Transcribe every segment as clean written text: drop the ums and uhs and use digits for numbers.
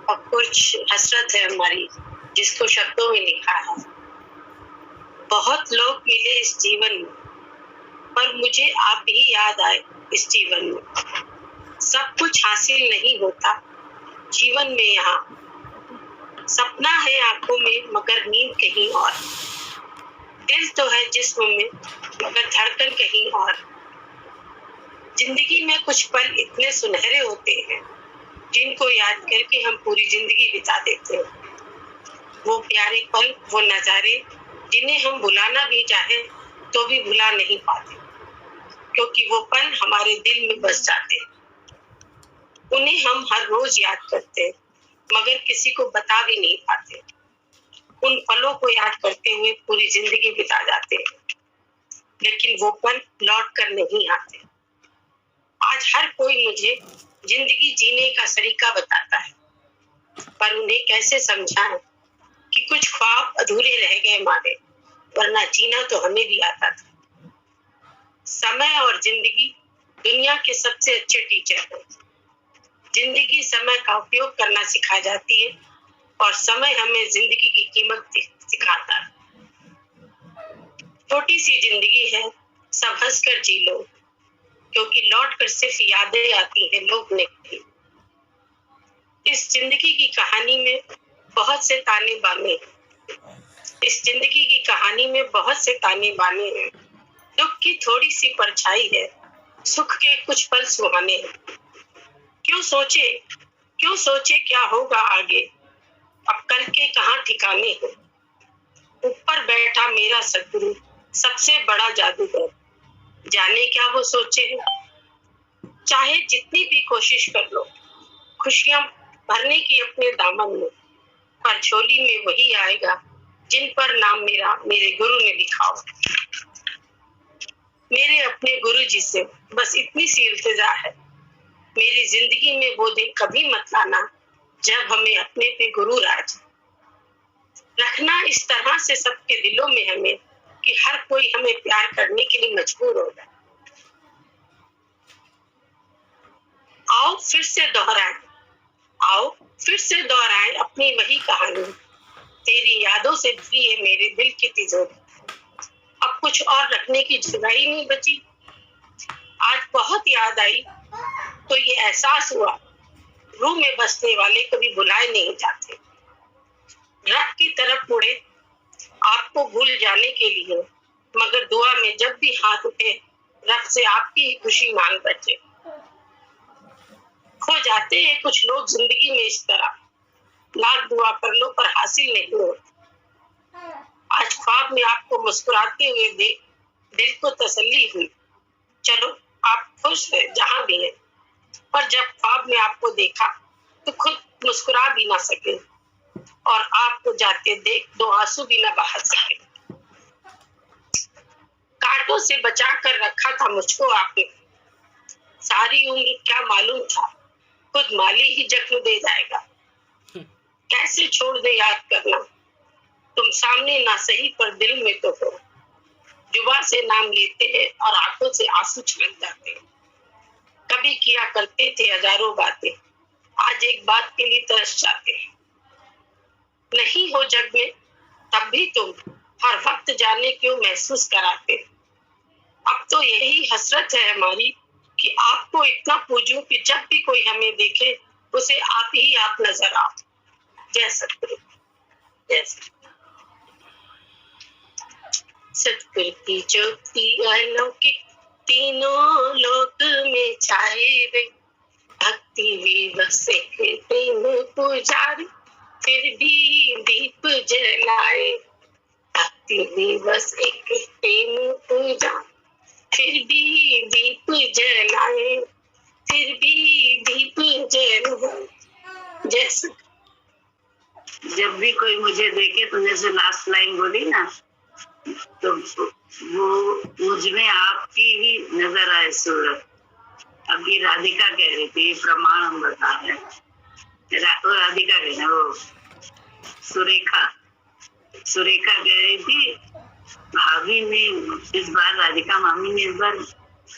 और कुछ हसरत है हमारी जिसको शब्दों में लिखा है। बहुत लोग मिले इस जीवन में, पर मुझे आप ही याद आए इस जीवन में। सब कुछ हासिल नहीं होता जीवन में, यहाँ सपना है आंखों में मगर नींद कहीं और, दिल तो है जिस्म में मगर धड़कन कहीं और। जिंदगी में कुछ पल इतने सुनहरे होते हैं जिनको याद करके हम पूरी जिंदगी बिता देते हैं। वो प्यारे पल, वो नजारे जिन्हें हम भुलाना भी चाहे तो भी भुला नहीं पाते, क्योंकि वो पल हमारे दिल में बस जाते हैं। उन्हें हम हर रोज याद करते हैं मगर किसी को बता भी नहीं पाते। उन पलों को याद करते हुए पूरी जिंदगी बिता जाते हैं, लेकिन वो पल लौट कर नहीं आते। आज हर कोई मुझे जिंदगी जीने का सलीका बताता है, पर उन्हें कैसे समझाएं कि कुछ ख्वाब अधूरे रह गए हमारे, वरना जीना तो हमें भी आता था। समय और जिंदगी दुनिया के सबसे अच्छे टीचर हैं। जिंदगी समय का उपयोग करना सिखा जाती है और समय हमें जिंदगी की कीमत सिखाता है। छोटी सी जिंदगी है, सब हंसकर जी लो, क्योंकि लौट कर सिर्फ यादें आती हैं, लोग नहीं। इस जिंदगी की कहानी में बहुत से ताने बाने, इस जिंदगी की कहानी में बहुत से ताने बाने हैं। दुख की थोड़ी सी परछाई है, सुख के कुछ पल सुहाने हैं। क्यों सोचे क्या होगा आगे, अब कल के कहाँ ठिकाने हैं। ऊपर बैठा मेरा सदगुरु सबसे बड़ा जादूगर, जाने क्या वो सोचे हैं। चाहे जितनी भी कोशिश कर लो खुशियां भरने की अपने दामन में, पर झोली में वही आएगा जिन पर नाम मेरे गुरु ने लिखा हो। मेरे अपने गुरु जी से बस इतनी सी इल्तिजा है, मेरी जिंदगी में वो दिन कभी मत लाना जब हमें अपने पे गुरूर आ जाए। रखना इस तरह से सबके दिलों में हमें कि हर कोई हमें प्यार करने के लिए मजबूर हो जाए। आओ फिर से दोहराएं अपनी वही कहानी, तेरी यादों से भरी है मेरे दिल की तिजोरी। अब कुछ और रखने की जगह ही नहीं बची। आज बहुत याद आई तो ये एहसास हुआ, रूह में बसने वाले कभी भुलाए नहीं जाते। रब की तरफ मुड़े आपको भूल जाने के लिए, मगर दुआ में जब भी हाथ उठे रब से आपकी ही खुशी मांग बचे। खो जाते हैं कुछ लोग जिंदगी में इस तरह, लाख दुआ कर लो पर हासिल नहीं होता। आज ख्वाब में आपको मुस्कुराते हुए देख दिल को तसल्ली हुई। चलो आप खुश हैं जहां भी हैं, पर जब ख्वाब में आपको देखा तो खुद मुस्कुरा भी ना सके और आपको जाते देख दो आंसू भी ना बहा सके। कांटों से बचा कर रखा था मुझको आपने, सारी उम्र क्या मालूम था खुद माली ही जख्म दे जाएगा। कैसे छोड़ दे याद करना, तुम सामने ना सही पर दिल में तो हो। जुबान से नाम लेते हैं और आंखों से आंसू छलक जाते हैं। कभी किया करते थे हजारों बातें, आज एक बात के लिए तरस जाते हैं। नहीं हो जग में तब भी तुम हर वक्त जाने क्यों महसूस कराते। अब तो यही हसरत है हमारी कि आपको इतना पूजूं कि जब भी कोई हमें देखे उसे आप ही आप नजर आओ। जय सतगुरु, जय सतगुरु की ज्योति अलौकिक तीनों लोक में छाए रे। भक्ति विवश प्रेम पुजारी फिर भी दीप जलाए। भक्ति विवश एक प्रेम पुजारी फिर भी दीप जलाए, फिर भी दीप जलाए। जैसे जब भी कोई मुझे देखे तो जैसे लास्ट लाइन बोली ना, तो वो मुझ में आपकी ही नजर आए सूरत। अभी राधिका कह रही थी, प्रमाण हम बता रहे हैं। वो राधिका कह रहे, वो सुरेखा कह रही थी, भाभी ने इस बार, राधिका मामी ने इस बार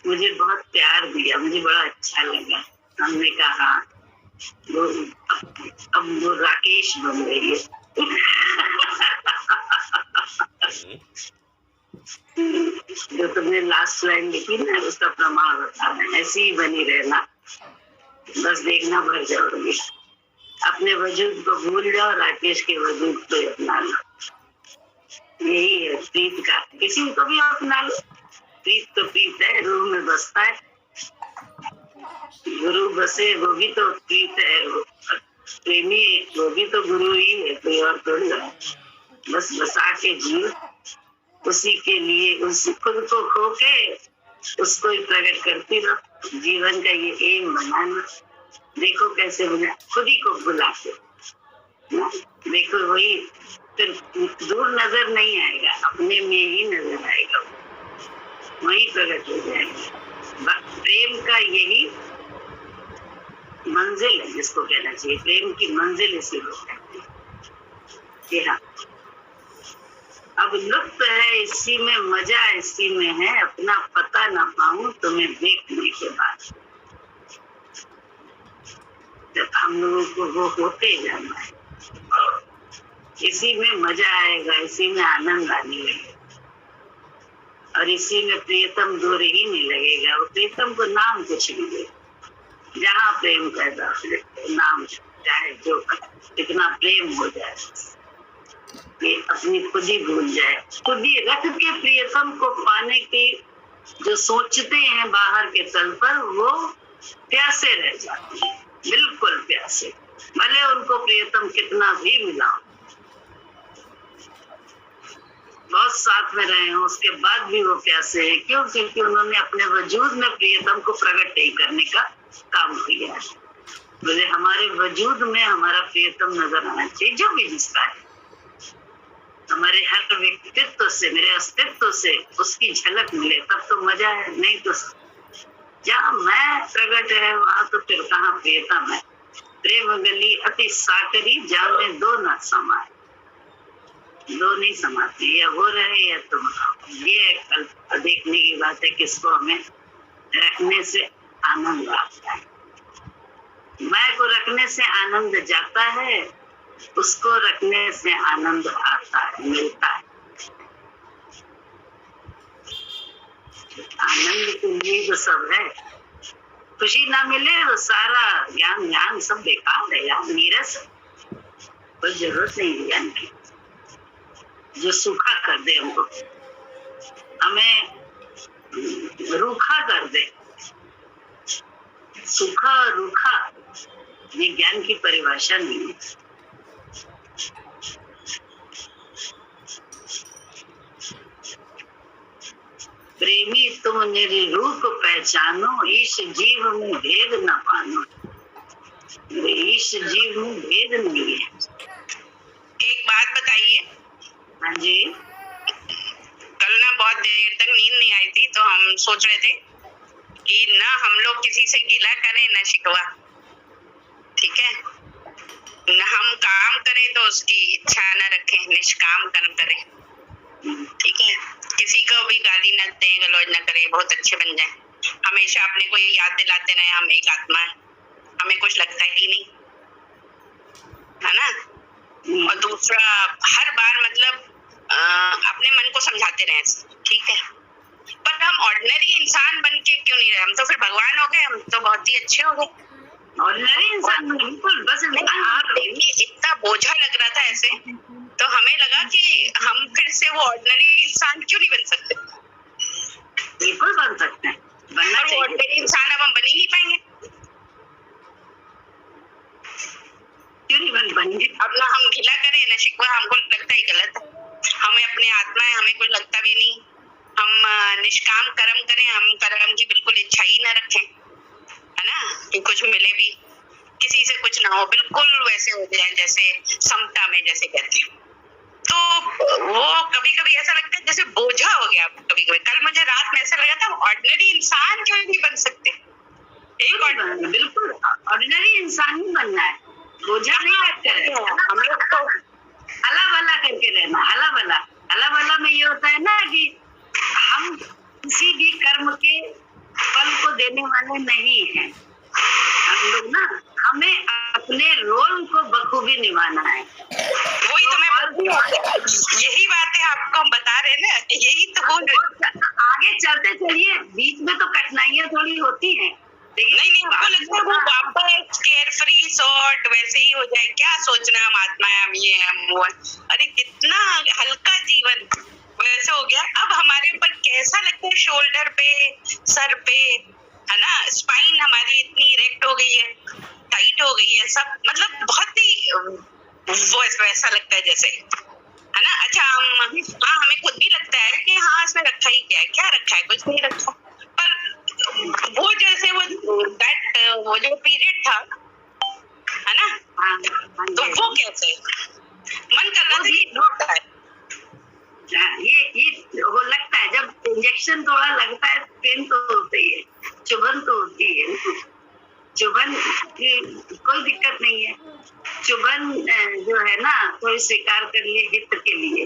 मुझे बहुत प्यार दिया, मुझे बड़ा अच्छा लगा। हमने कहा वो अब वो राकेश बन गई है। जो तुमने लास्ट लाइन लिखी ना, उसका प्रमाण बताना, ऐसी ही बनी रहना, बस देखना भर जाओगे। अपने वजूद को भूल जाओ, राकेश के वजूद को अपना लो। यही है प्रीत का, किसी को भी अपना लो। प्रीत तो प्रीत है, रूह में बसता है। गुरु बसे वो भी तो प्रीत है, प्रेमी वो भी तो गुरु ही है, कोई और थोड़ी है। बस बसा के जियो उसी के लिए, उस खुद को खो के उसको ही प्रकट करती रहो। जीवन का ये एम बनाना, देखो कैसे बना, खुद ही को भुला के देखो, वही फिर दूर नजर नहीं आएगा, अपने में ही नजर आएगा, वही प्रकट हो जाएगा। प्रेम का यही मंजिल है जिसको कहना चाहिए, प्रेम की मंजिल इसी को कहते हैं। हाँ, अब लुत्फ है इसी में, मजा इसी में है, अपना पता ना पाऊं तुम्हें देखने के बाद। जब हम लोगों को वो होते जाना है, इसी में मजा आएगा, इसी में आनंद आने लगेगा, और इसी में प्रियतम दूर ही नहीं लगेगा। वो प्रियतम को नाम कुछ नहीं देगा, जहाँ प्रेम पैदा हो, नाम चाहे जो इतना प्रेम हो जाए, ये अपनी खुद ही भूल जाए। खुद ही रख के प्रियतम को पाने की जो सोचते हैं बाहर के तल पर, वो प्यासे रह जाते हैं, बिल्कुल प्यासे, भले उनको प्रियतम कितना भी मिला, बहुत साथ में रहे हो, उसके बाद भी वो प्यासे हैं। क्यों? क्योंकि उन्होंने अपने वजूद में प्रियतम को प्रकट नहीं करने का काम किया है। बोले हमारे वजूद में हमारा प्रियतम नजर आना चाहिए, जो भी जिसका है, हमारे हर व्यक्तित्व से, मेरे अस्तित्व से उसकी झलक मिले, तब तो मजा है। नहीं तो जहाँ मैं प्रकट है वहां तो फिर कहाँ प्रियतम है। प्रेम गली अति साकरी, जहाँ में दो न समाए, दो नहीं समाते, या वो रहे या तुम। ये कल देखने की बात है, किसको हमें रखने से आनंद आता है। मैं को रखने से आनंद जाता है, उसको रखने से आनंद आता है, मिलता है। आनंद के लिए तो सब है, खुशी ना मिले तो सारा ज्ञान सब बेकार है यार, नीरस, कोई जरूरत नहीं ज्ञान की। जो सूखा कर दे हमको, हमें रूखा कर दे, सूखा और रूखा ये ज्ञान की परिभाषा नहीं है। प्रेमी तुम मेरी रूप पहचानो, ईश जीव में भेद न पानो। ईश जीव में भेद नहीं है। एक बात बताइए। हाँ जी। कल ना बहुत देर तक नींद नहीं आई थी, तो हम सोच रहे थे कि ना हम लोग किसी से गिला करें ना शिकवा, ठीक है, ना हम काम करें तो उसकी इच्छा न रखें, निष्काम कर्म करें, ठीक है। किसी को भी गाली न दें, गलौज न करें, बहुत अच्छे बन जाएं। हमेशा अपने को याद दिलाते रहे हम एक आत्मा है, हमें कुछ लगता ही नहीं है ना। और दूसरा, हर बार मतलब अपने मन को समझाते रहे, ठीक है। पर हम ऑर्डिनरी इंसान बन के क्यों नहीं रहे? हम तो फिर भगवान हो गए, हम तो बहुत ही अच्छे हो गए। ऑर्डिनरी इंसान बिल्कुल, बस इतना बोझा लग रहा था ऐसे, तो हमें लगा कि हम फिर से वो ऑर्डिनरी इंसान क्यों नहीं बन सकते? बिल्कुल बन सकते हैं, बनना चाहिए। ऑर्डिनरी इंसान अब हम बन ही नहीं पाएंगे, क्यों नहीं बन पाएंगे? अब ना हम गिला करें ना शिकवा, हमको लगता ही गलत है। हमें अपने आत्मा है, हमें कुछ लगता भी नहीं। हम निष्काम कर्म करें, हम कर्म की बिल्कुल इच्छा ही ना रखें, है ना, कि कुछ मिले भी, किसी से कुछ ना हो, बिल्कुल वैसे हो जाए जैसे समता में जैसे कहते हैं। तो वो कभी कभी ऐसा लगता है जैसे बोझा हो गया। कभी कभी कल मुझे रात में ऐसा लगा था, ऑर्डिनरी इंसान क्यों नहीं बन सकते? बिल्कुल ऑर्डिनरी इंसान ही बनना है, बोझा नहीं लगता। हम लोग तो हला भला करके रहना, हला भला में ये होता है ना कि हम किसी भी कर्म के फल को देने वाले नहीं हैं। हम लोग ना, हमें क्या सोचना, हम आत्मा है, हम ये हैं, हम वो हैं। अरे कितना हल्का जीवन वैसे हो गया। अब हमारे ऊपर कैसा लगता है, शोल्डर पे, सर पे, है ना, स्पाइन हमारी इतनी इरेक्ट हो गई है, टाइट हो गई है, सब मतलब बहुत ही वो वैसा लगता है जैसे, है ना। अच्छा हाँ, हमें खुद भी लगता है कि हाँ इसमें रखा ही क्या है, क्या रखा है, कुछ नहीं रखा। पर वो जैसे वो जो पीरियड था, है ना, तो वो कैसे मन कर रहा था कि होता है। ये वो लगता है जब इंजेक्शन थोड़ा लगता है, पेन तो होती है, चुभन तो होती है। चुभन की कोई दिक्कत नहीं है, चुभन जो है ना कोई स्वीकार कर लिए हित के लिए।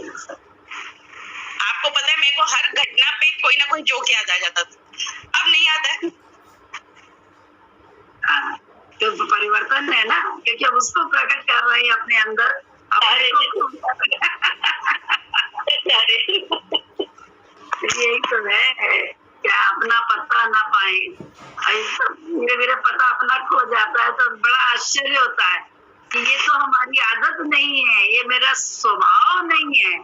आपको पता है मेरे को हर घटना पे कोई ना कोई जोक याद आ जाता था, अब नहीं आता है। तो परिवर्तन है ना, क्योंकि अब उसको प्रकट कर रहे हैं अपने अंदर, यही तो है, क्या अपना पता ना पाए, धीरे धीरे पता अपना खो जाता है, तो बड़ा आश्चर्य होता है कि ये तो हमारी आदत नहीं है, ये मेरा स्वभाव नहीं है,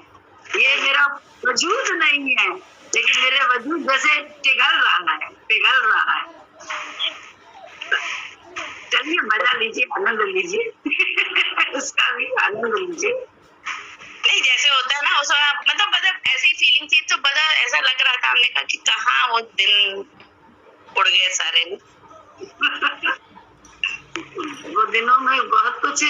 ये मेरा वजूद नहीं है, लेकिन मेरे वजूद जैसे पिघल रहा है। चलिए मजा लीजिए, आनंद लीजिए उसका भी आनंद लीजिए। नहीं जैसे होता है ना उस मतलब ऐसी फीलिंग थी, तो बड़ा ऐसा लग रहा था, हमने कहा कि कहाँ वो दिन उड़ गए सारे। वो दिनों में बहुत कुछ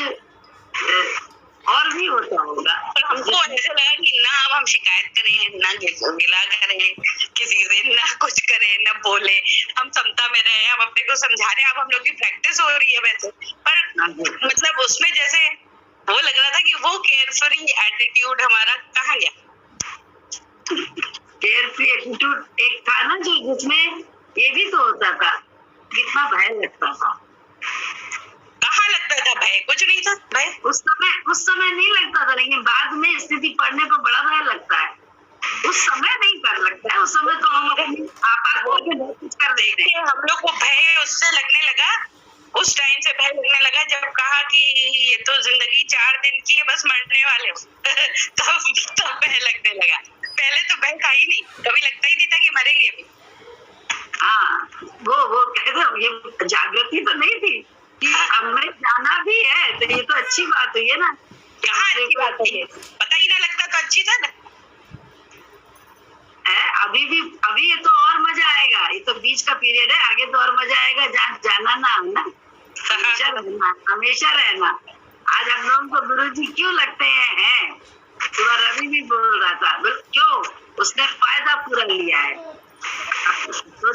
और भी होता होगा, पर हमको ऐसा लगा कि ना अब हम शिकायत करें, ना गिला करें किसी से, ना कुछ करें, ना बोले, हम समता में रहे, हम अपने को समझा रहे हैं। अब हम लोग की प्रैक्टिस हो रही है वैसे, पर मतलब उसमें जैसे वो लग रहा था कि वो केयरफ्री एटीट्यूड हमारा कहाँ गया। केयरफ्री एटीट्यूड एक था ना जो जिसमें ये भी तो होता था, कितना भय लगता था। कहाँ लगता था भय, कुछ नहीं था भय उस समय नहीं लगता था, लेकिन बाद में स्थिति पढ़ने पर बड़ा भय लगता है। उस समय नहीं कर लगता है, उस समय तो हम अपनी आपा को कुछ कर देते हैं। हम लोग को भय उससे लगने लगा, उस टाइम से भय लगने लगा जब कहा कि ये तो जिंदगी 4 दिन की है, बस मरने वाले हो तब भय लगने लगा। पहले तो भय था ही नहीं, कभी लगता ही नहीं था कि मरेंगे भी। हाँ, वो कह दो, ये जागृति तो नहीं थी कि हमें जाना भी है, तो ये तो अच्छी बात हुई है ना। कहाँ अच्छी बात है, पता ही ना लगता तो अच्छी था ना। अभी ये तो और मजा आएगा, ये तो बीच का पीरियड है, आगे तो और मजा आएगा, जाना ना आना, हमेशा रहना। आज हम लोगों को गुरुजी क्यों लगते हैं? पूरा रवि भी बोल रहा था, क्यों? उसने फायदा पूरा लिया है। तो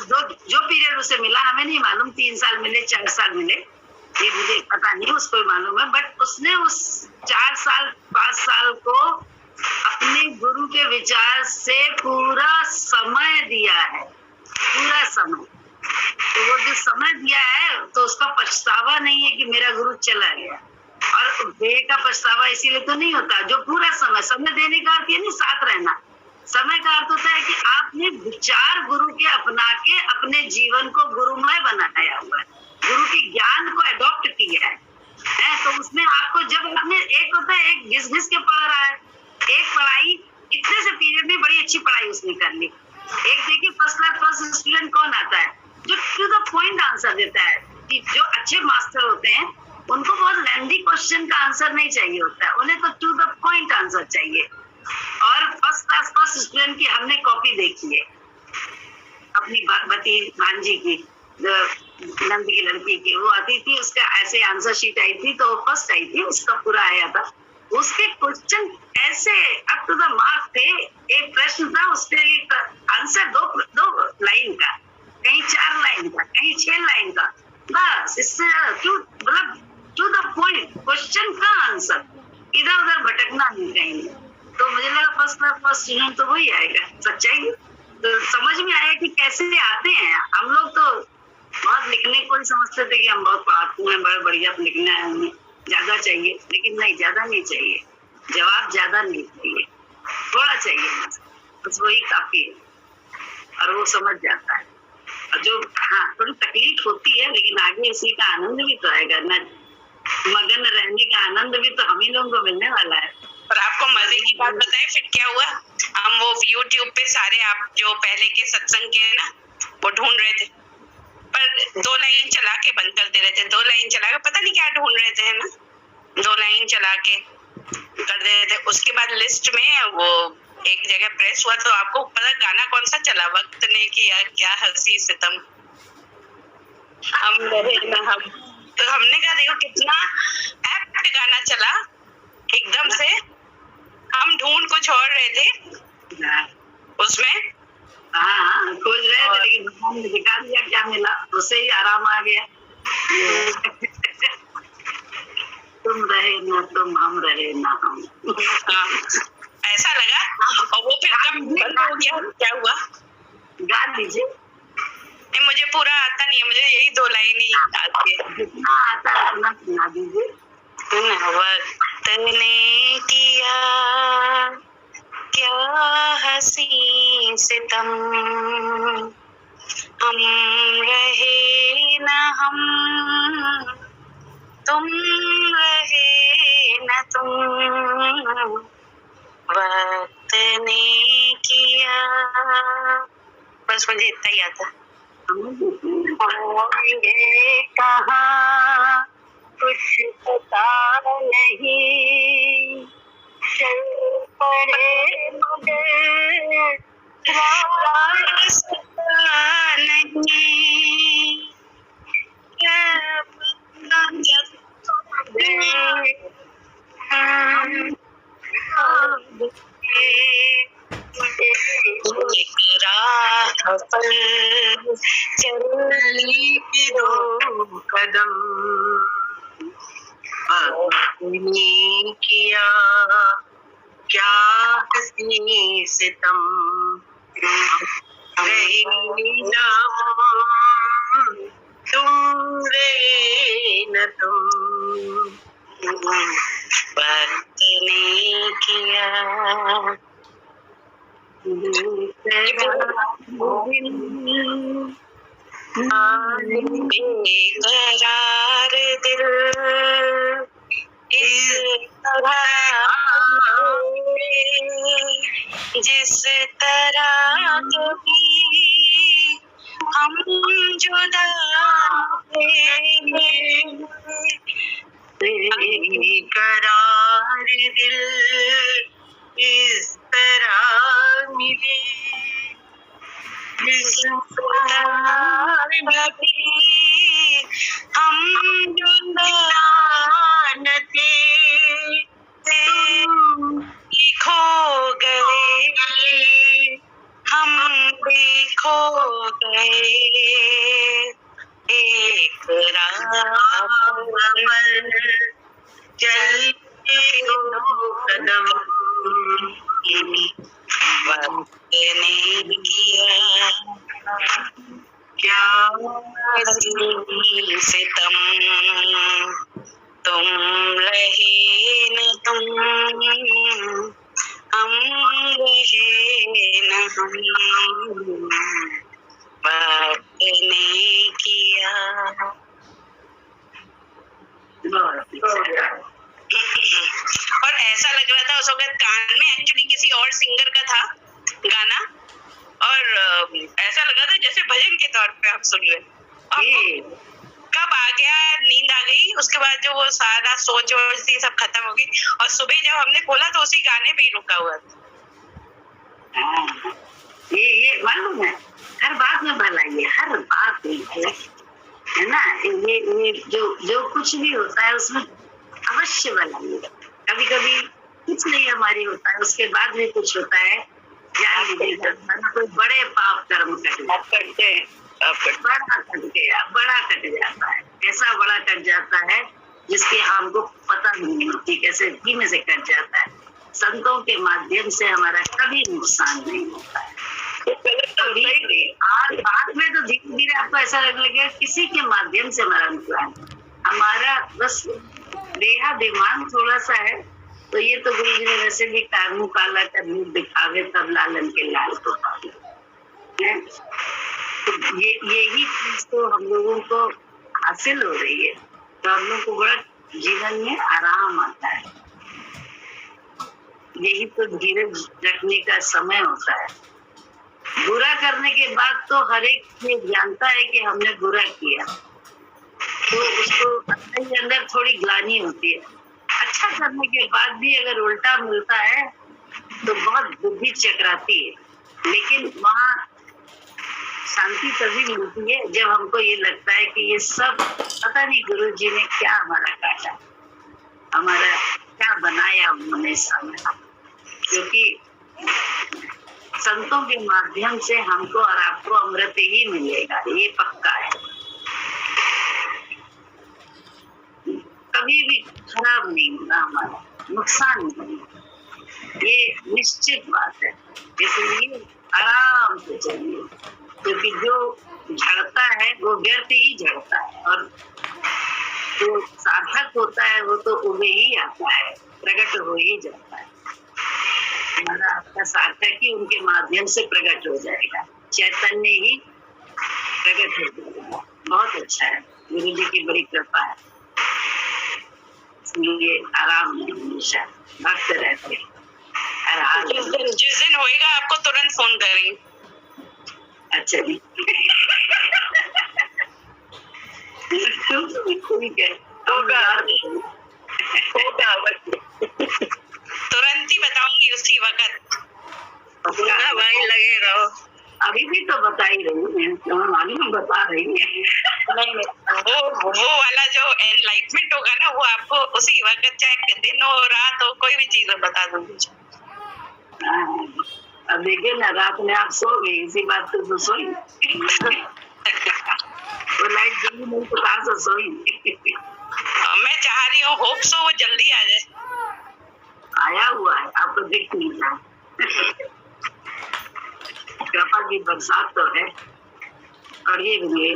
जो पीरियड उसे मिला हमें नहीं मालूम, 3 साल मिले, 4 साल मिले, ये मुझे पता नहीं, उसको ही मालूम है, बट उसने उस 4 साल 5 साल को अपने गुरु के विचार से पूरा समय दिया है, पूरा समय। तो वो जो समय दिया है तो उसका पछतावा नहीं है कि मेरा गुरु चला गया, और देह का पछतावा इसीलिए तो नहीं होता। जो पूरा समय देने का अर्थ ये नहीं साथ रहना, समय का अर्थ होता है कि आपने विचार गुरु के अपना के अपने जीवन को गुरुमय बनाया हुआ है, गुरु के ज्ञान को अडॉप्ट किया है। तो उसमें आपको जब अपने एक होता है, एक घिस घिस के पढ़ रहा है, एक पढ़ाई इतने से पीरियड में बड़ी अच्छी पढ़ाई उसने कर ली। एक देखिए फर्स्ट क्लास फर्स्ट स्टूडेंट कौन आता है, जो टू द पॉइंट आंसर देता है। कि जो अच्छे मास्टर होते हैं उनको बहुत लेंथी क्वेश्चन का आंसर नहीं चाहिए होता है, उन्हें तो टू द पॉइंट आंसर चाहिए। और फर्स्ट क्लास फर्स्ट स्टूडेंट की हमने कॉपी देखी है अपनी भगवती भांजी की, नंद की लड़की की, वो आती थी, उसका ऐसे आंसर शीट आई थी, तो वो फर्स्ट आई थी, उसका पूरा आया था। उसके क्वेश्चन ऐसे अप टू द मार्क थे। एक प्रश्न था, उसके आंसर दो लाइन का, कहीं 4 लाइन का, कहीं 6 लाइन का, बस। इससे मतलब टू द पॉइंट क्वेश्चन का आंसर, इधर उधर भटकना नहीं कहीं। तो मुझे लगा फर्स्ट क्लास फर्स्ट स्टूडेंट तो वही आएगा, सच्चाई। तो समझ में आया कि कैसे आते हैं हम लोग। तो बहुत लिखने को ही समझते थे कि हम बहुत पढ़ाकू हैं, बड़े बढ़िया लिखना है, हमें ज्यादा चाहिए, लेकिन नहीं, ज्यादा नहीं चाहिए, जवाब ज्यादा नहीं चाहिए, थोड़ा चाहिए, बस वही काफी है, और वो समझ जाता है। और जो हाँ थोड़ी तकलीफ होती है, लेकिन आगे इसी का आनंद भी तो आएगा ना। मगन रहने का आनंद भी तो हम ही लोगों को मिलने वाला है। और आपको मजे की बात बताएं फिर क्या हुआ, हम वो YouTube पे सारे आप जो पहले के सत्संग के हैं ना वो ढूंढ रहे थे, पर 2 लाइन चला के बंद कर दे रहे थे, 2 लाइन चला के पता नहीं क्या ढूंढ रहे थे, है ना, 2 लाइन चला के कर दे रहे थे। उसके बाद लिस्ट में वो एक जगह प्रेस हुआ तो आपको पता गाना कौन सा चला, वक्त ने किया क्या हंसी सितम, हम रहे न हम। तो हमने कहा देखो कितना एप्ट गाना चला, एकदम से हम ढूंढ कुछ और रहे थे उसमें। हाँ खोज रहे थे, लेकिन भगवान ने दिखा दिया क्या मिला, उससे ही आराम आ गया। तुम रहे ना तुम, हम रहे ना हम। हाँ, ऐसा लगा। और वो फिर कब बंद हो गया, क्या हुआ? गा दीजिए। नहीं, मुझे पूरा आता नहीं है, मुझे यही 2 लाइन ही आती है। जितना आता है उतना सुना दीजिए। वक्त ने किया क्या हंसी सितम, हम रहे न हम, तुम रहे न तुम, वक्त ने किया। बस मुझे इतना ही आता। होंगे कहाँ कुछ पता नहीं, चल पड़े मगर रास्ता नहीं, एक राह पर चली 2 कदम, आपने किया क्या हंसी सितम, रहे न हम, तुम रहे न तुम, वक्त ने किया। बेकरार दिल इस तरह, जिस तरह कभी हम जुदा थे, बेकरार दिल इस तरह मिले, जिस तरह कभी हम जुदा न थे, खो गए हम भी खो गए, एक राह पर चल 2 कदम, वक्त ने किया क्या हंसी सितम, तुम रहे न तुम, हम रहे न हम, वक्त ने किया। और ऐसा लग रहा था उस वक्त कान में, एक्चुअली किसी और सिंगर का था गाना, और ऐसा लग रहा था जैसे भजन के तौर पे आप सुन रहे। कब आ गया, नींद आ गई, उसके बाद जो वो सारा सोच वोच थी सब खत्म हो गई, और सुबह जब हमने खोला तो उसी गाने पे ही रुका हुआ था। ये मालूम है, हर बात में भलाई है, हर बात में है ना। ये जो कुछ भी होता है उसमें अवश्य भलाई है। कभी कभी कुछ नहीं हमारी होता है, उसके बाद भी कुछ होता है, जान लीजिएगा कोई बड़े पाप कर्म करते हैं, बड़ा कट जाता है। ऐसा बड़ा कट जाता है जिसकी हमको पता नहीं होती, कैसे धीमे से कट जाता है। संतों के माध्यम से हमारा कभी नुकसान नहीं होता है। आज बाद में तो धीरे धीरे आपको ऐसा लगने लगेगा किसी के माध्यम से हमारा नुकसान, हमारा बस देहाभिमान थोड़ा सा है। तो ये तो गुरु जी ने वैसे भी कानू काला का मुंह दिखावे तब लालन के लाल को पावे, तो यही चीज तो हम लोगों को हासिल हो रही है। तो हम लोग को बड़ा जीवन में आराम आता है। यही तो धीरज रखने का समय होता है। बुरा करने के बाद तो हर एक ये जानता है कि हमने बुरा किया, तो उसको अंदर ही अंदर थोड़ी ग्लानि होती है। अच्छा करने के बाद भी अगर उल्टा मिलता है तो बहुत बुद्धि चकराती है, लेकिन वहाँ शांति तभी मिलती है जब हमको ये लगता है कि ये सब पता नहीं गुरु जी ने क्या हमारा काटा, हमारा क्या बनाया उन्होंने सामने। क्योंकि संतों के माध्यम से हमको और आपको अमृत ही मिलेगा, ये पक्का है। कभी भी खराब नहीं होगा, हमारा नुकसान नहीं, ये निश्चित बात है। इसलिए आराम से चलिए, क्योंकि जो झड़ता है वो व्यर्थ ही झड़ता है, और जो सार्थक होता है वो तो उगे ही आता है, प्रकट हो ही जाता है। हमारा आपका सार्थक ही उनके माध्यम से प्रकट हो जाएगा, चैतन्य ही प्रकट हो जाएगा। बहुत अच्छा है, गुरु जी की बड़ी कृपा है। इसलिए आराम में हमेशा भक्त रहते हैं। जिस दिन होएगा आपको तुरंत फोन करेंगे। अच्छा जी। ठीक है, तुरंत ही बताऊंगी उसी वक्त। भाई लगे रहो। अभी भी तो बता ही रही हूँ, मालूम बता रही है। वो वाला जो एनलाइटमेंट होगा ना, वो आपको उसी वक्त, चाहे दिन हो रात हो, कोई भी चीज हो बता दूंगी। अब देखिए ना, रात में आप सो गई, इसी बात पे तो सोई। वो लाइट जल्दी नहीं तो कहाँ से सोई। मैं चाह रही हूँ होप सो वो जल्दी आ जाए। आया हुआ है, आपको दिख नहीं रहा। कृपा की बरसात तो है, पढ़िए भी है।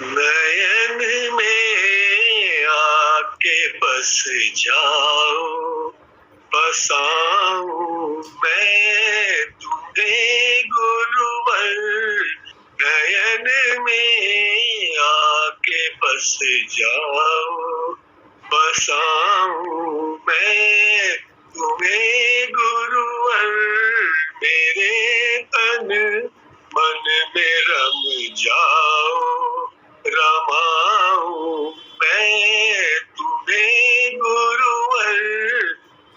नयन में आके बस जाओ, बसाऊं मैं तुम्हें गुरुवर। नयन में आके बस जाओ, बसाऊं मैं तुम्हें गुरुवर। मेरे तन मन में रम जाओ, रमाऊं मैं तुम्हें गुरुवर।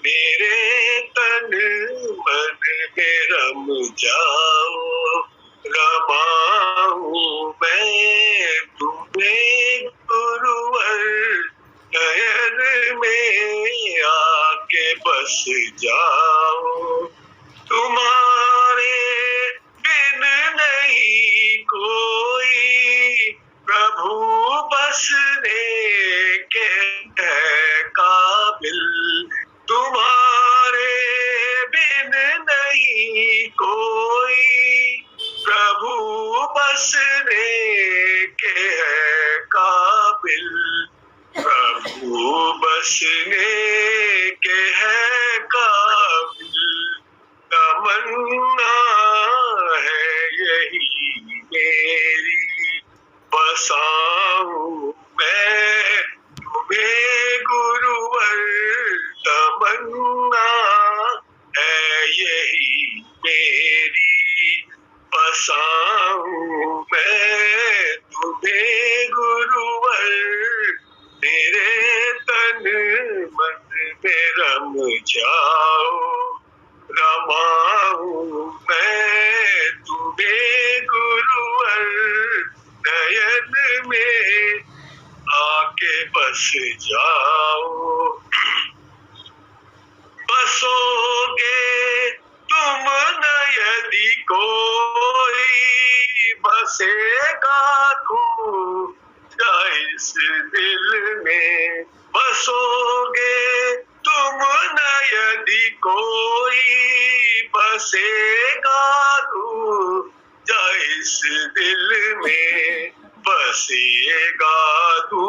मेरे तन मन में रम जाओ, रमाऊं मैं तुम्हें गुरुवर। नयन में आके बस जाओ, तुम्हारे बिन नहीं कोई प्रभु बसने के है काबिल। तुम्हारे बिन नहीं कोई प्रभु बसने के है काबिल। प्रभु बसने के है काबिल। तमन्ना है यही मेरी, बसाऊं मैं तुम्हें गुरुवर। तमन्ना है यही मेरी, बसाऊं मैं तुम्हें गुरुवर। मेरे तन मन में रम जाओ, रमाऊं मैं तुम्हें गुरुवर। नयन में आके बस जाओ, बसोगे तुम न यदि कोई, बसेगा तू इस दिल में। बसोगे तुम न यदि कोई, बसेगा तू इस दिल में। बसेगा तू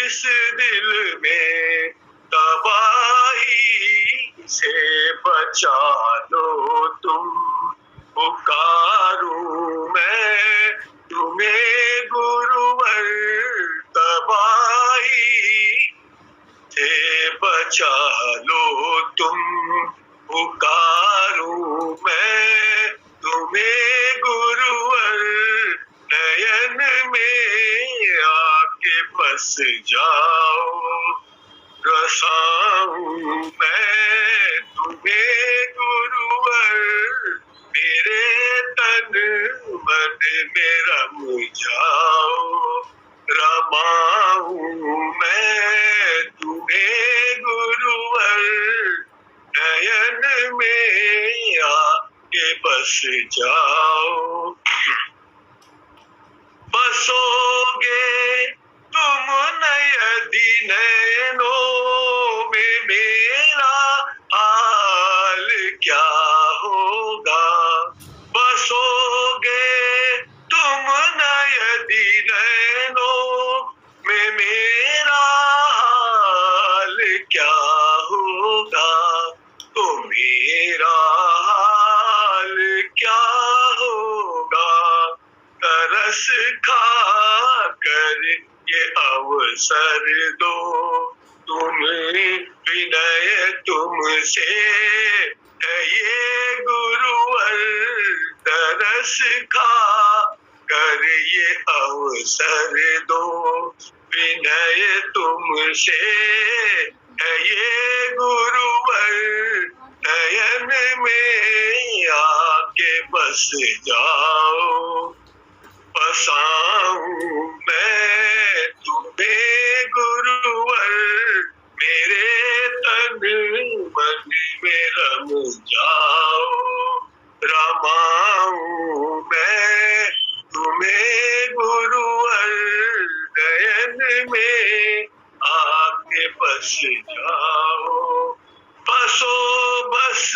इस दिल में। तबाही से बचा लो तुम, पुकारूं मैं तुम्हें बस जाओ, रसाऊं मैं तुम्हें गुरुवर, मेरे तन मन में रम जाओ, रमाऊं मैं तुम्हें गुरुवर, नयन में आके बस जाओ। बसोगे तुम नयदि नैनों में, मेरा हाल क्या होगा। बसोगे तुम नयदि नैनों में, मेरा हाल क्या होगा, तो मेरा हाल क्या होगा। तरस खा कर ये अवसर दो, तुम्हें विनय तुमसे है ये गुरुवर, तरस खा कर ये अवसर दो, विनय तुमसे है ये गुरुवर, नयन में आके बस जाओ। बसाऊं मैं तुम्हें गुरुवर, मेरे तन मन में रम जाओ, रमाऊं मैं तुम्हें गुरुवर, नयन में आके बस जाओ। बसो बस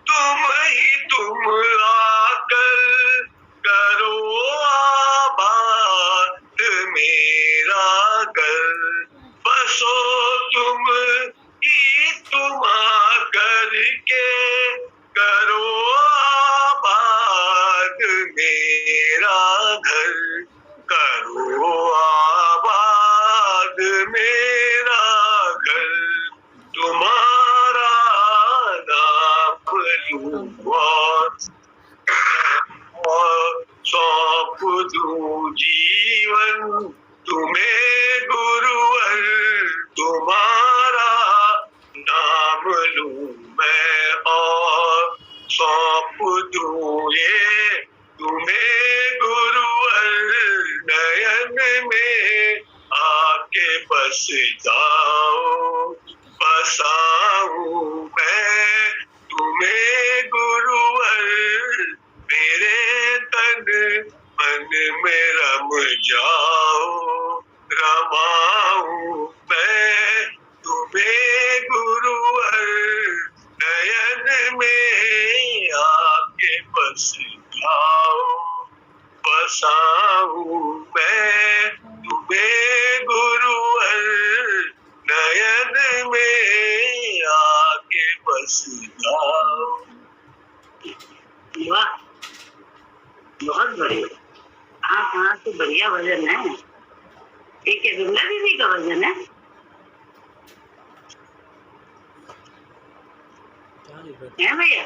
तुम ही तुम आकर, करो आबाद मेरा घर। बसो तुम ही तुम आकर के, करो आबाद मेरा घर, करो आबाद मेरा घर। तुम्हारा नाम लूं और सौंप दूं जीवन तुम्हें गुरुवर, तुम्हारा नाम लूं मैं और सौंप दूं ये तुम्हें गुरुवर, नयन में आके बस जाओ। बसाऊं मैं तुम्हें गुरुवर, मेरे तन मन में रम जाओ, रमाऊं मैं तुम्हें गुरुवर, नयन में आके बस जाओ। बसाऊं मैं तुम्हें गुरुवर, नयन में आके बस जाओ। वाह, बहुत बढ़िया। हाँ, तो बढ़िया भजन है। एक विमला दीदी का भजन है। भैया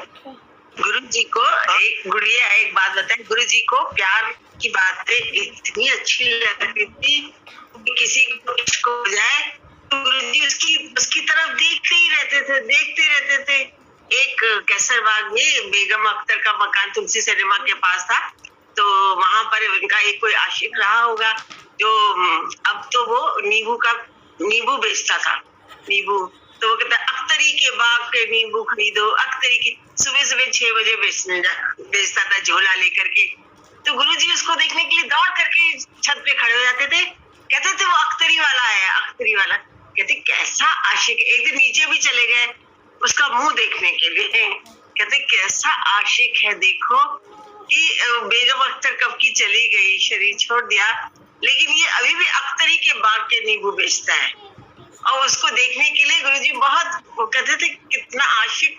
गुरु जी को एक गुड़िया एक बात बताएं, गुरु जी को प्यार की बातें इतनी अच्छी लगती थी कि किसी को इश्क हो जाए तो गुरु जी उसकी तरफ देखते रहते थे। एक कैसरबाग में बेगम अख्तर का मकान तुलसी सिनेमा के पास था, तो वहां पर उनका एक कोई आशिक रहा होगा जो अब तो वो नींबू बेचता था। नींबू तो वो कहता अख्तरी के बाग के नींबू खरीदो, अख्तरी की सुबह 6 बजे बेचता था झोला लेकर के। तो गुरुजी उसको देखने के लिए दौड़ करके छत पे खड़े हो जाते थे, कहते थे वो अख्तरी वाला है, अख्तरी वाला। कहते कैसा आशिक। एक दिन नीचे भी चले गए उसका मुंह देखने के लिए, कहते कैसा आशिक है, देखो कि बेगम अख्तर कब की चली गई, शरीर छोड़ दिया, लेकिन ये अभी भी अख्तरी के बाग के नींबू बेचता है। और उसको देखने के लिए गुरुजी बहुत वो कहते थे कितना आशिक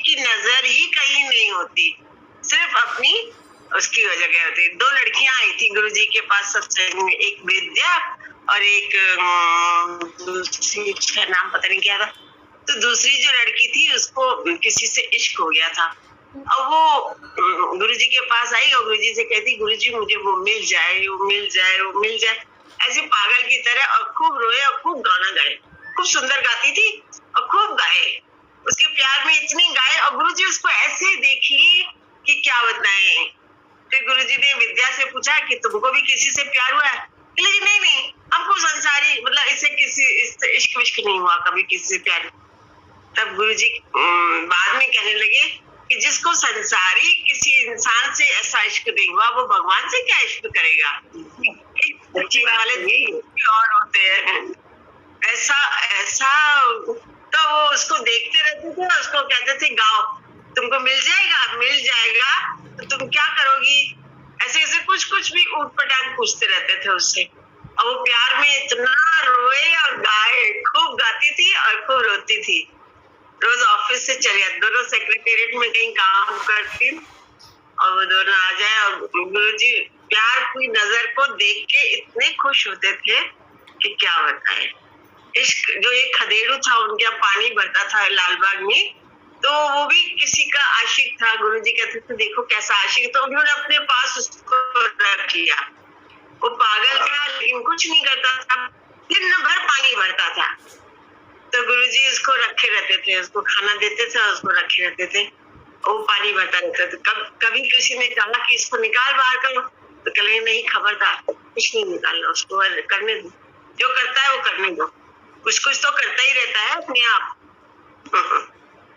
की नजर ही कहीं नहीं होती, सिर्फ अपनी उसकी वजह क्या होती। 2 लड़कियां आई थी गुरुजी के पास सत्संग में, एक विद्या और एक दूसरी का नाम पता नहीं क्या था। तो दूसरी जो लड़की थी उसको किसी से इश्क हो गया था और वो गुरुजी के पास आई और गुरुजी से कहती गुरुजी मुझे वो मिल जाए। ऐसे पागल की तरह, और खूब रोए और खूब गाना गाए। खूब सुंदर गाती थी और खूब गाए, उसके प्यार में इतने गाए। और गुरुजी उसको ऐसे देखिए कि क्या बताएं। फिर गुरुजी ने विद्या से पूछा कि तुमको भी किसी से प्यार हुआ है? जी नहीं, हमको संसारी मतलब इससे किसी इश्क विश्क नहीं हुआ कभी किसी से प्यार। तब गुरुजी बाद में कहने लगे कि जिसको संसारी किसी इंसान से ऐसा इश्क नहीं हुआ, वो भगवान से क्या इश्क करेगा? बच्ची वाले और होते हैं ऐसा ऐसा। तो वो उसको देखते रहते थे, उसको कहते थे गाओ, तुमको मिल जाएगा तो तुम क्या करोगी? ऐसे ऐसे कुछ भी ऊट पटांग पूछते रहते थे उससे। और वो प्यार में इतना रोए और गाए, खूब गाती थी और खूब रोती थी। रोज ऑफिस से चले जाते, दोनों सेक्रेटेरिएट में कहीं काम करती और वो दोनों आ जाए। और गुरुजी प्यार की नजर को देख के इतने खुश होते थे कि क्या बताएं। इश्क जो एक खदेड़ू था, उनके यहाँ पानी भरता था लालबाग में, तो वो भी किसी का आशिक था। गुरुजी कहते थे देखो कैसा आशिक, तो उन्होंने अपने पास उसको रख लिया। वो पागल था लेकिन कुछ नहीं करता था, दिन भर पानी भरता था। तो गुरुजी उसको रखे रहते थे, उसको खाना देते थे और उसको रखे रहते थे, वो पानी भरता रहता था। कभी किसी ने कहा कि इसको निकाल बाहर करो, तो कहे नहीं खबरदार, कुछ नहीं निकालना, उसको करने दो, जो करता है वो करने दो, कुछ तो करता ही रहता है अपने आप।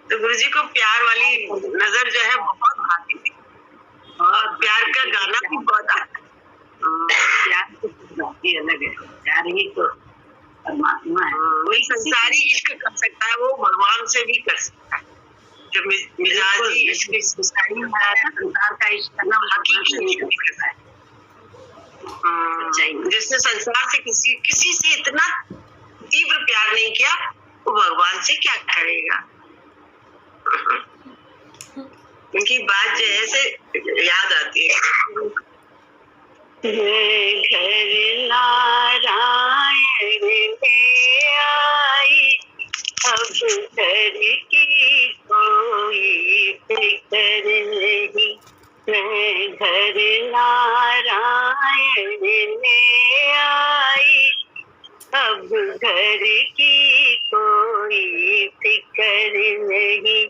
तो गुरुजी को प्यार वाली नजर जो है बहुत भाती थी, और प्यार का गाना भी बहुत आता है। प्यार तो बात ही अलग है, प्यार ही तो परमात्मा है। वही संसारी इश्क कर सकता है, वो भगवान से भी कर सकता है। जो मिजाजी इश्क संसारी संसार का इश्क करना हकीकी इश्क भी करता है। जिसने संसार से किसी से इतना तीव्र प्यार नहीं किया, वो भगवान से क्या करेगा? उनकी बात जो है से याद आती है। घर नारायण में आई, अब घर की कोई फिक्र नहीं। मैं घर नारायण में आई, अब घर की कोई फिक्र नहीं।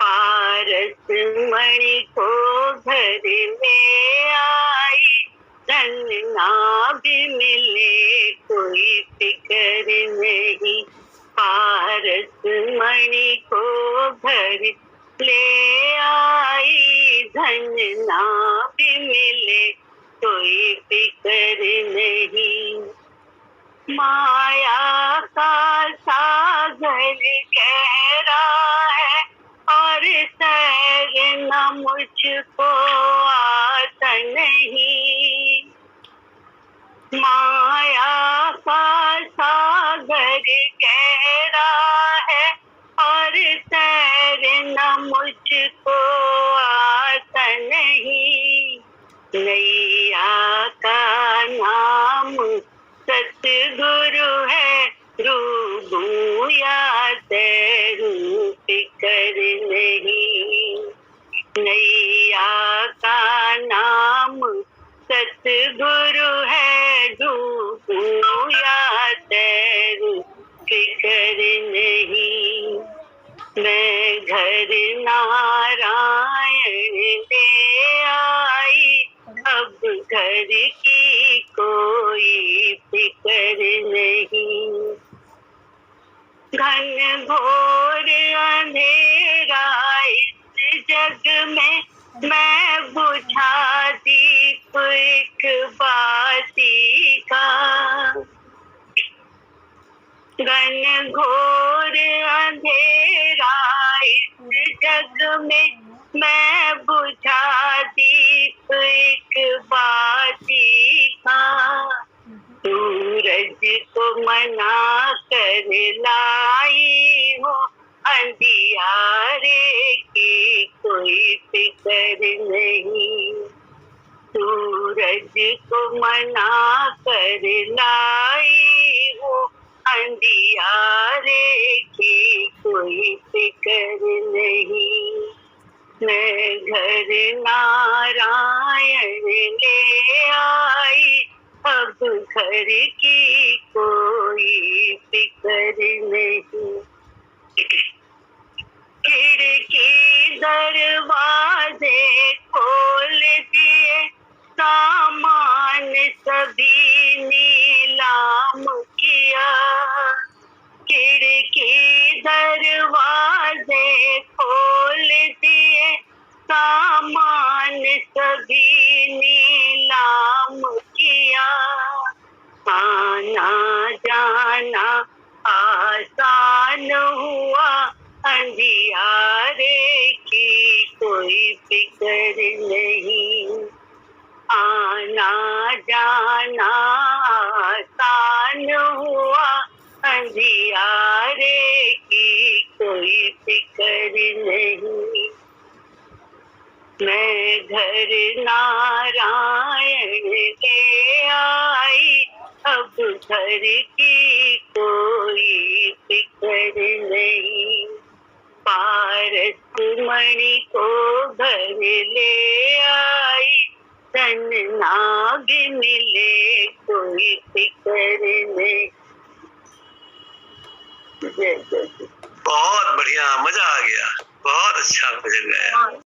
पारस मणि को घर में आई, धन ना भी मिले कोई फिक्र नहीं। पारस मणि को घर ले आई, धन ना भी मिले कोई फिक्र नहीं। माया का सागर गहरा है और तैरना मुझको आता नहीं। माया का सागर गहरा है और तैरना मुझको आता नहीं। नैया का नाम सतगुरु है, डूबूं या तैरूं फिक्र नहीं। नैया का नाम सतगुरु है, डूबूं या तैरूं फिक्र नहीं। मैं घर नारायण ले आई, अब घर की कोई फिक्र नहीं। घन घोर अंधेरा इस जग में, मैं बुझा दीप एक बाती का। घन घोर अंधेरा इस जग में, मैं बुझा दीप एक बाती का। सूरज को मना कर लाई हो, अंधियारे की कोई फिक्र नहीं। सूरज को मना कर लाई हो, अंधियारे की कोई फिक्र नहीं। मैं घर नारायण ले आई, अब घर की कोई फिक्र नहीं। खिड़की दरवाजे खोल दिए, सामान सभी नीलाम किया। खिड़की दरवाजे खोल दिए, सामान सभी नीलाम किया। आना जाना आसान हुआ, अंधियारे की कोई फिक्र नहीं। आना जाना आसान हुआ, अंधियारे की कोई फिक्र नहीं। मैं घर नारायण के आई, अब घर की कोई फिक्र नहीं। पारस मणि को घर ले आई, धन नाग मिले कोई फिक्र नहीं। बहुत बढ़िया, मजा आ गया, बहुत अच्छा भजन गाया।